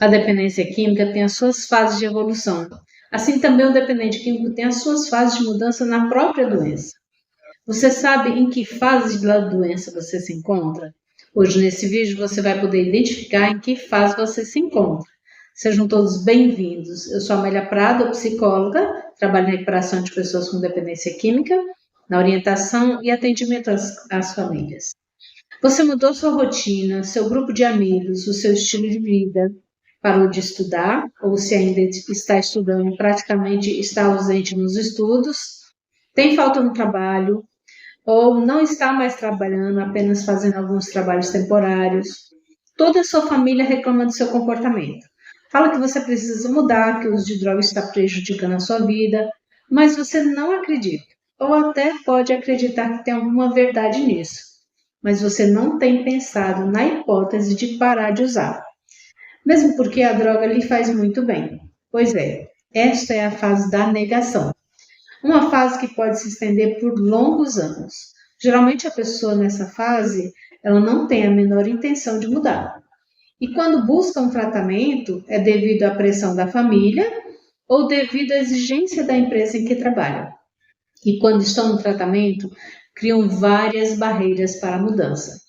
A dependência química tem as suas fases de evolução. Assim também o dependente químico tem as suas fases de mudança na própria doença. Você sabe em que fase da doença você se encontra? Hoje, nesse vídeo, você vai poder identificar em que fase você se encontra. Sejam todos bem-vindos. Eu sou Amélia Prado, psicóloga, trabalho na recuperação de pessoas com dependência química, na orientação e atendimento às famílias. Você mudou sua rotina, seu grupo de amigos, o seu estilo de vida, parou de estudar, ou se ainda está estudando, praticamente está ausente nos estudos, tem falta no trabalho, ou não está mais trabalhando, apenas fazendo alguns trabalhos temporários. Toda a sua família reclama do seu comportamento. Fala que você precisa mudar, que o uso de drogas está prejudicando a sua vida, mas você não acredita. Ou até pode acreditar que tem alguma verdade nisso, mas você não tem pensado na hipótese de parar de usar. Mesmo porque a droga lhe faz muito bem. Pois é, esta é a fase da negação. Uma fase que pode se estender por longos anos. Geralmente a pessoa nessa fase, ela não tem a menor intenção de mudar. E quando busca um tratamento, é devido à pressão da família ou devido à exigência da empresa em que trabalha. E quando estão no tratamento, criam várias barreiras para a mudança.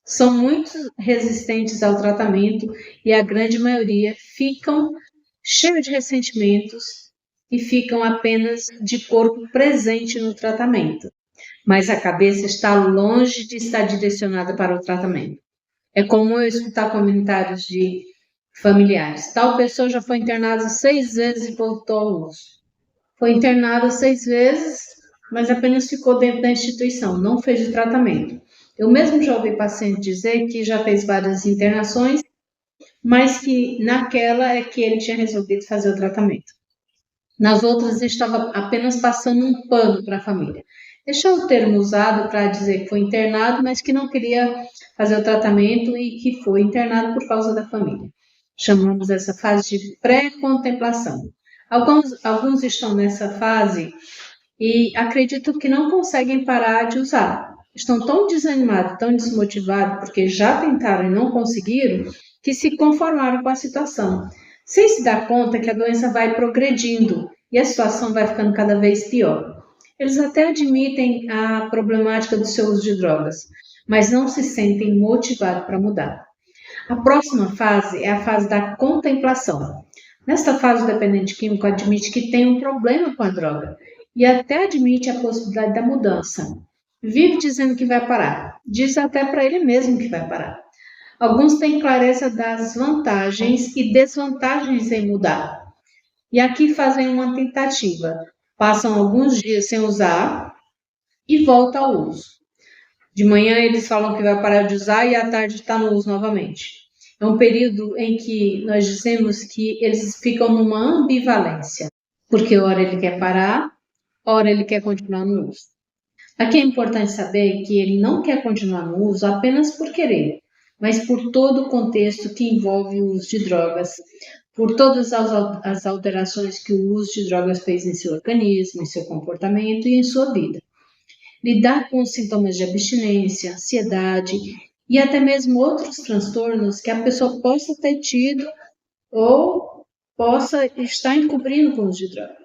São muito resistentes ao tratamento e a grande maioria ficam cheios de ressentimentos e ficam apenas de corpo presente no tratamento, mas a cabeça está longe de estar direcionada para o tratamento. É comum eu escutar comentários de familiares. Tal pessoa já foi internada 6 vezes e voltou ao uso. Foi internada 6 vezes, mas apenas ficou dentro da instituição, não fez o tratamento. Eu mesmo já ouvi paciente dizer que já fez várias internações, mas que naquela é que ele tinha resolvido fazer o tratamento. Nas outras, estava apenas passando um pano para a família. Este é o termo usado para dizer que foi internado, mas que não queria fazer o tratamento e que foi internado por causa da família. Chamamos essa fase de pré-contemplação. Alguns estão nessa fase e acreditam que não conseguem parar de usar. Estão tão desanimados, tão desmotivados, porque já tentaram e não conseguiram, que se conformaram com a situação, sem se dar conta que a doença vai progredindo e a situação vai ficando cada vez pior. Eles até admitem a problemática do seu uso de drogas, mas não se sentem motivados para mudar. A próxima fase é a fase da contemplação. Nesta fase, o dependente químico admite que tem um problema com a droga e até admite a possibilidade da mudança. Vive dizendo que vai parar, diz até para ele mesmo que vai parar. Alguns têm clareza das vantagens e desvantagens em mudar. E aqui fazem uma tentativa. Passam alguns dias sem usar e voltam ao uso. De manhã eles falam que vai parar de usar e à tarde está no uso novamente. É um período em que nós dizemos que eles ficam numa ambivalência, porque ora ele quer parar, ora ele quer continuar no uso. Aqui é importante saber que ele não quer continuar no uso apenas por querer, mas por todo o contexto que envolve o uso de drogas, por todas as alterações que o uso de drogas fez em seu organismo, em seu comportamento e em sua vida. Lidar com os sintomas de abstinência, ansiedade e até mesmo outros transtornos que a pessoa possa ter tido ou possa estar encobrindo com o uso de drogas.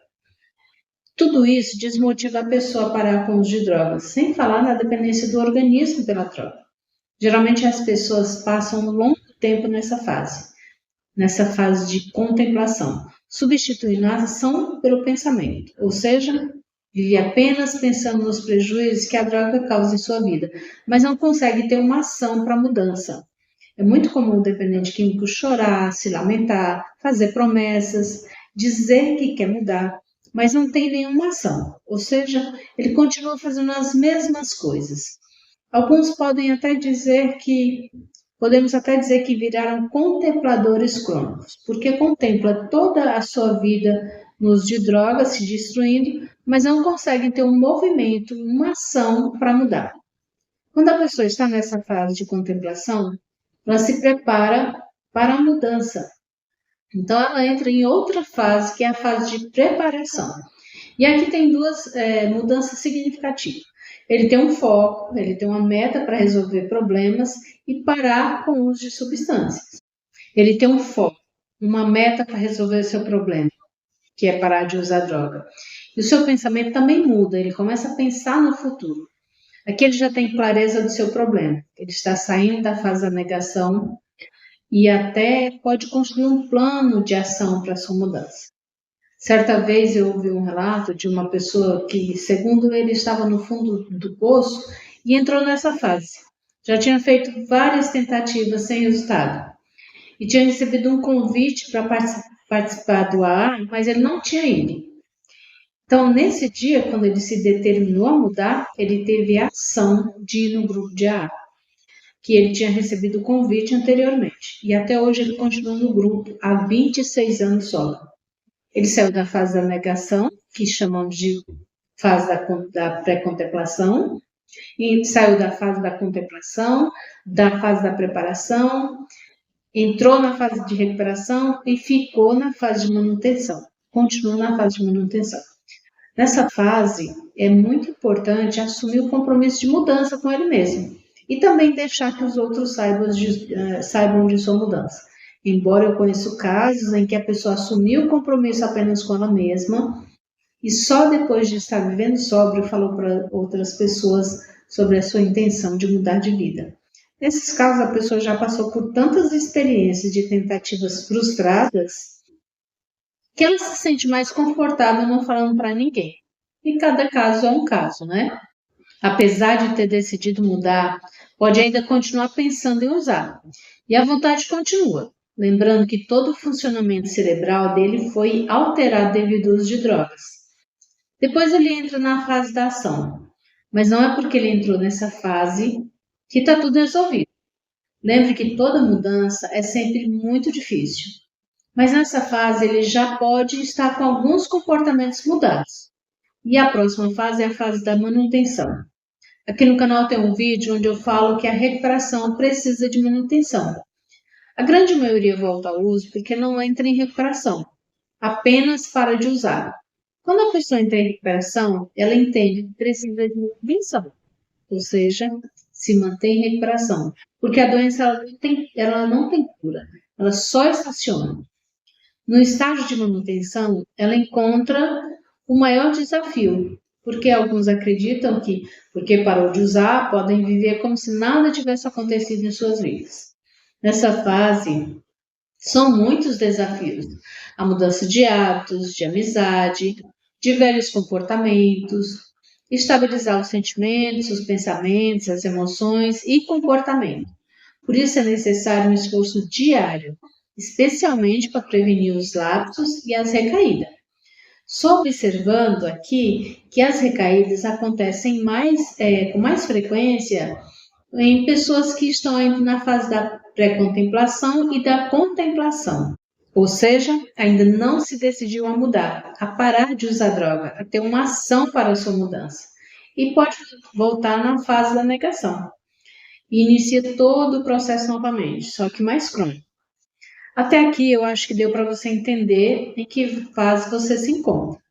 Tudo isso desmotiva a pessoa a parar com o uso de drogas, sem falar na dependência do organismo pela droga. Geralmente as pessoas passam um longo tempo nessa fase de contemplação, substituindo a ação pelo pensamento, ou seja, vive apenas pensando nos prejuízos que a droga causa em sua vida, mas não consegue ter uma ação para a mudança. É muito comum o dependente químico chorar, se lamentar, fazer promessas, dizer que quer mudar, mas não tem nenhuma ação, ou seja, ele continua fazendo as mesmas coisas. Alguns podemos até dizer que viraram contempladores crônicos, porque contempla toda a sua vida no uso de drogas, se destruindo, mas não conseguem ter um movimento, uma ação para mudar. Quando a pessoa está nessa fase de contemplação, ela se prepara para a mudança. Então, ela entra em outra fase, que é a fase de preparação. E aqui tem duas mudanças significativas. Ele tem um foco, ele tem uma meta para resolver problemas e parar com o uso de substâncias. Ele tem um foco, uma meta para resolver o seu problema, que é parar de usar droga. E o seu pensamento também muda, ele começa a pensar no futuro. Aqui ele já tem clareza do seu problema. Ele está saindo da fase da negação e até pode construir um plano de ação para a sua mudança. Certa vez eu ouvi um relato de uma pessoa que, segundo ele, estava no fundo do poço e entrou nessa fase. Já tinha feito várias tentativas sem resultado e tinha recebido um convite para participar do AA, mas ele não tinha ido. Então, nesse dia, quando ele se determinou a mudar, ele teve a ação de ir no grupo de AA, que ele tinha recebido o convite anteriormente. E até hoje ele continua no grupo, há 26 anos só. Ele saiu da fase da negação, que chamamos de fase da pré-contemplação, e saiu da fase da contemplação, da fase da preparação, entrou na fase de recuperação e ficou na fase de manutenção. Continuou na fase de manutenção. Nessa fase, é muito importante assumir o compromisso de mudança com ele mesmo e também deixar que os outros saibam de sua mudança. Embora eu conheça casos em que a pessoa assumiu o compromisso apenas com ela mesma e só depois de estar vivendo sóbrio falou para outras pessoas sobre a sua intenção de mudar de vida. Nesses casos, a pessoa já passou por tantas experiências de tentativas frustradas que ela se sente mais confortável não falando para ninguém. E cada caso é um caso, né? Apesar de ter decidido mudar, pode ainda continuar pensando em usar. E a vontade continua. Lembrando que todo o funcionamento cerebral dele foi alterado devido ao uso de drogas. Depois ele entra na fase da ação. Mas não é porque ele entrou nessa fase que está tudo resolvido. Lembre que toda mudança é sempre muito difícil. Mas nessa fase ele já pode estar com alguns comportamentos mudados. E a próxima fase é a fase da manutenção. Aqui no canal tem um vídeo onde eu falo que a recuperação precisa de manutenção. A grande maioria volta ao uso porque não entra em recuperação, apenas para de usar. Quando a pessoa entra em recuperação, ela entende que precisa de manutenção, ou seja, se mantém em recuperação, porque a doença ela não tem cura, ela só estaciona. No estágio de manutenção, ela encontra o maior desafio, porque alguns acreditam que, porque parou de usar, podem viver como se nada tivesse acontecido em suas vidas. Nessa fase, são muitos desafios. A mudança de hábitos, de amizade, de velhos comportamentos, estabilizar os sentimentos, os pensamentos, as emoções e comportamento. Por isso é necessário um esforço diário, especialmente para prevenir os lapsos e as recaídas. Estou observando aqui que as recaídas acontecem com mais frequência em pessoas que estão ainda na fase da pré-contemplação e da contemplação. Ou seja, ainda não se decidiu a mudar, a parar de usar droga, a ter uma ação para a sua mudança. E pode voltar na fase da negação. E inicia todo o processo novamente, só que mais crônico. Até aqui eu acho que deu para você entender em que fase você se encontra.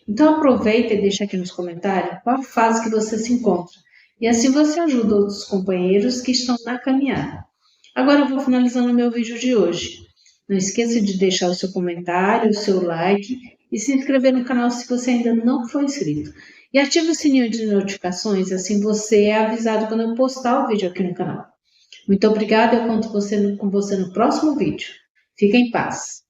Então aproveita e deixa aqui nos comentários qual fase que você se encontra. E assim você ajuda outros companheiros que estão na caminhada. Agora eu vou finalizando o meu vídeo de hoje. Não esqueça de deixar o seu comentário, o seu like e se inscrever no canal se você ainda não for inscrito. E ative o sininho de notificações, assim você é avisado quando eu postar o vídeo aqui no canal. Muito obrigada, eu conto com você no próximo vídeo. Fique em paz.